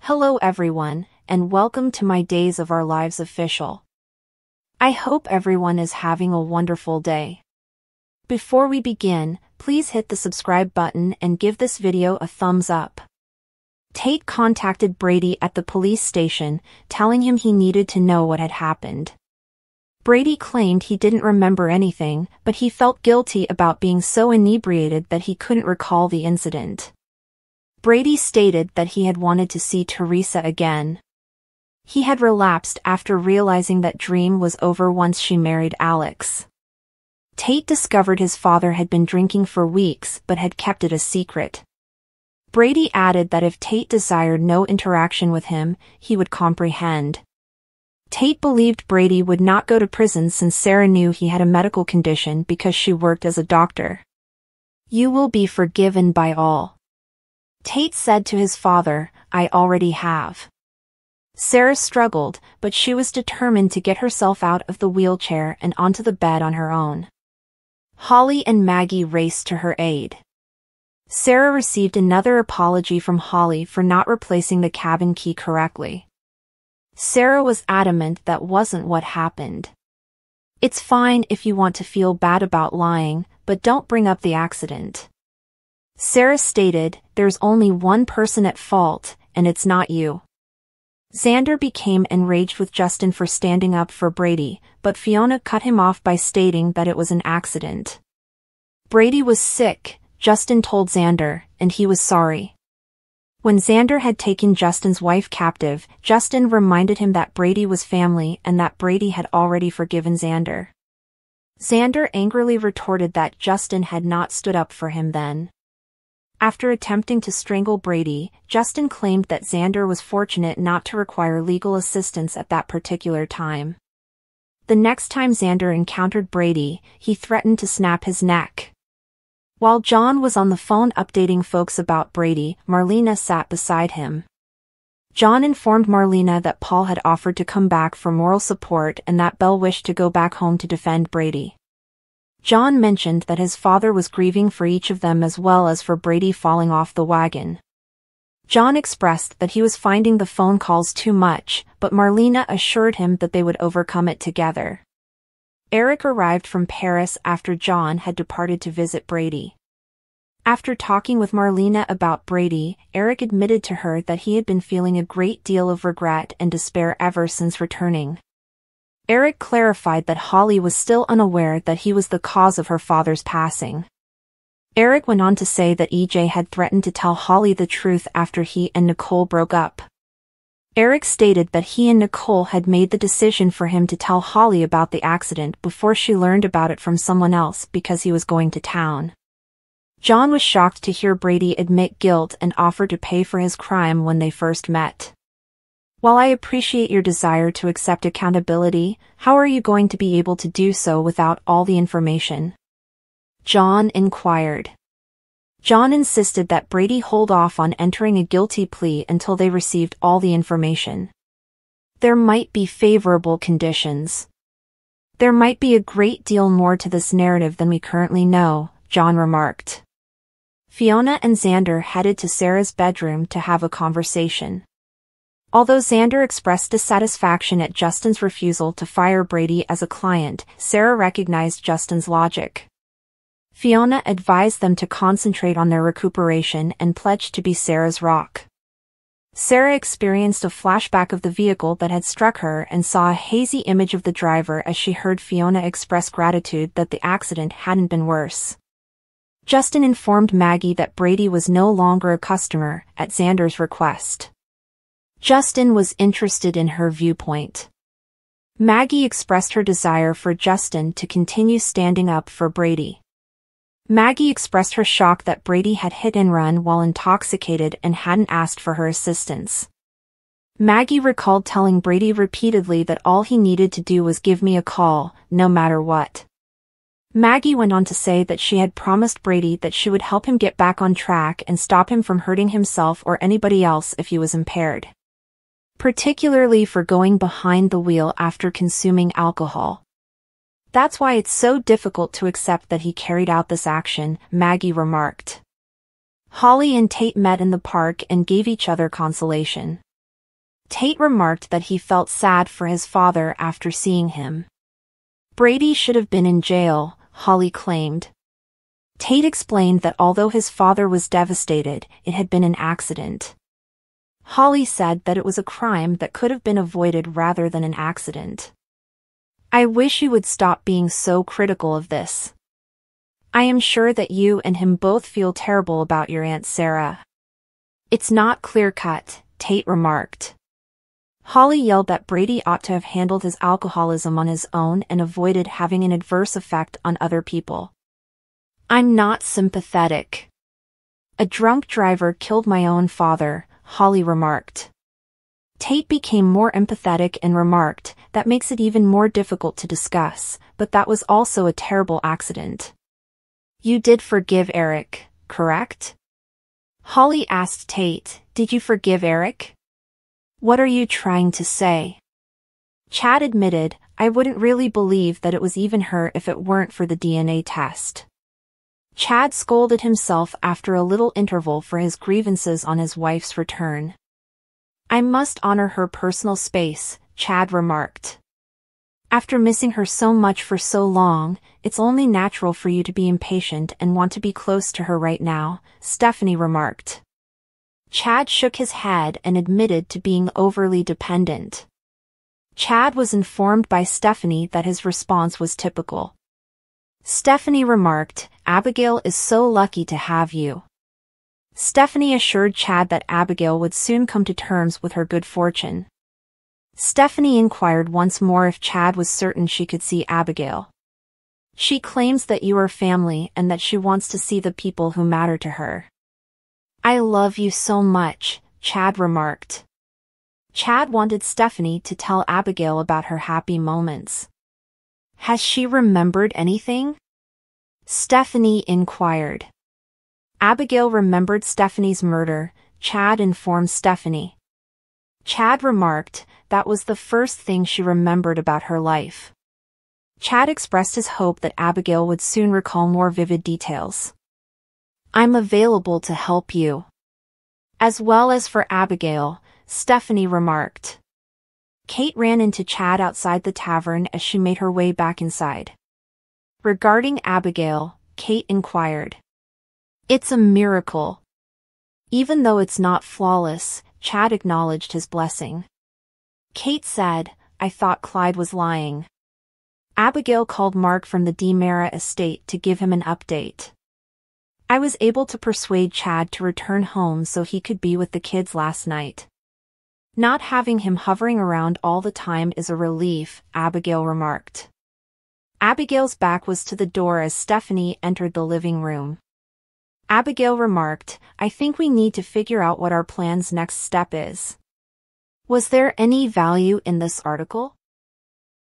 Hello everyone, and welcome to my Days of Our Lives official. I hope everyone is having a wonderful day. Before we begin, please hit the subscribe button and give this video a thumbs up. Tate contacted Brady at the police station, telling him he needed to know what had happened. Brady claimed he didn't remember anything, but he felt guilty about being so inebriated that he couldn't recall the incident. Brady stated that he had wanted to see Teresa again. He had relapsed after realizing that dream was over once she married Alex. Tate discovered his father had been drinking for weeks but had kept it a secret. Brady added that if Tate desired no interaction with him, he would comprehend. Tate believed Brady would not go to prison since Sarah knew he had a medical condition because she worked as a doctor. "You will be forgiven by all," Tate said to his father. "I already have." Sarah struggled, but she was determined to get herself out of the wheelchair and onto the bed on her own. Holly and Maggie raced to her aid. Sarah received another apology from Holly for not replacing the cabin key correctly. Sarah was adamant that wasn't what happened. "It's fine if you want to feel bad about lying, but don't bring up the accident." Sarah stated, "There's only one person at fault, and it's not you." Xander became enraged with Justin for standing up for Brady, but Fiona cut him off by stating that it was an accident. Brady was sick, Justin told Xander, and he was sorry. When Xander had taken Justin's wife captive, Justin reminded him that Brady was family and that Brady had already forgiven Xander. Xander angrily retorted that Justin had not stood up for him then. After attempting to strangle Brady, Justin claimed that Xander was fortunate not to require legal assistance at that particular time. The next time Xander encountered Brady, he threatened to snap his neck. While John was on the phone updating folks about Brady, Marlena sat beside him. John informed Marlena that Paul had offered to come back for moral support and that Belle wished to go back home to defend Brady. John mentioned that his father was grieving for each of them as well as for Brady falling off the wagon. John expressed that he was finding the phone calls too much, but Marlena assured him that they would overcome it together. Eric arrived from Paris after John had departed to visit Brady. After talking with Marlena about Brady, Eric admitted to her that he had been feeling a great deal of regret and despair ever since returning. Eric clarified that Holly was still unaware that he was the cause of her father's passing. Eric went on to say that EJ had threatened to tell Holly the truth after he and Nicole broke up. Eric stated that he and Nicole had made the decision for him to tell Holly about the accident before she learned about it from someone else because he was going to town. John was shocked to hear Brady admit guilt and offer to pay for his crime when they first met. "While I appreciate your desire to accept accountability, how are you going to be able to do so without all the information?" John inquired. John insisted that Brady hold off on entering a guilty plea until they received all the information. "There might be favorable conditions. There might be a great deal more to this narrative than we currently know," John remarked. Fiona and Xander headed to Sarah's bedroom to have a conversation. Although Xander expressed dissatisfaction at Justin's refusal to fire Brady as a client, Sarah recognized Justin's logic. Fiona advised them to concentrate on their recuperation and pledged to be Sarah's rock. Sarah experienced a flashback of the vehicle that had struck her and saw a hazy image of the driver as she heard Fiona express gratitude that the accident hadn't been worse. Justin informed Maggie that Brady was no longer a customer, at Xander's request. Justin was interested in her viewpoint. Maggie expressed her desire for Justin to continue standing up for Brady. Maggie expressed her shock that Brady had hit and run while intoxicated and hadn't asked for her assistance. Maggie recalled telling Brady repeatedly that all he needed to do was give me a call, no matter what. Maggie went on to say that she had promised Brady that she would help him get back on track and stop him from hurting himself or anybody else if he was impaired, particularly for going behind the wheel after consuming alcohol. "That's why it's so difficult to accept that he carried out this action," Maggie remarked. Holly and Tate met in the park and gave each other consolation. Tate remarked that he felt sad for his father after seeing him. Brady should have been in jail, Holly claimed. Tate explained that although his father was devastated, it had been an accident. Holly said that it was a crime that could have been avoided rather than an accident. I wish you would stop being so critical of this. I am sure that you and him both feel terrible about your Aunt Sarah. It's not clear-cut, Tate remarked. Holly yelled that Brady ought to have handled his alcoholism on his own and avoided having an adverse effect on other people. I'm not sympathetic. A drunk driver killed my own father, Holly remarked. Tate became more empathetic and remarked, that makes it even more difficult to discuss, but that was also a terrible accident. You did forgive Eric, correct? Holly asked Tate, did you forgive Eric? What are you trying to say? Chad admitted, I wouldn't really believe that it was even her if it weren't for the DNA test. Chad scolded himself after a little interval for his grievances on his wife's return. I must honor her personal space, Chad remarked. After missing her so much for so long, it's only natural for you to be impatient and want to be close to her right now, Stephanie remarked. Chad shook his head and admitted to being overly dependent. Chad was informed by Stephanie that his response was typical. Stephanie remarked, Abigail is so lucky to have you. Stephanie assured Chad that Abigail would soon come to terms with her good fortune. Stephanie inquired once more if Chad was certain she could see Abigail. She claims that you are family and that she wants to see the people who matter to her. I love you so much, Chad remarked. Chad wanted Stephanie to tell Abigail about her happy moments. Has she remembered anything? Stephanie inquired. Abigail remembered Stephanie's murder, Chad informed Stephanie. Chad remarked, that was the first thing she remembered about her life. Chad expressed his hope that Abigail would soon recall more vivid details. I'm available to help you. As well as for Abigail, Stephanie remarked. Kate ran into Chad outside the tavern as she made her way back inside. Regarding Abigail, Kate inquired. It's a miracle. Even though it's not flawless, Chad acknowledged his blessing. Kate said, I thought Clyde was lying. Abigail called Mark from the DeMera estate to give him an update. I was able to persuade Chad to return home so he could be with the kids last night. Not having him hovering around all the time is a relief, Abigail remarked. Abigail's back was to the door as Stephanie entered the living room. Abigail remarked, I think we need to figure out what our plan's next step is. Was there any value in this article?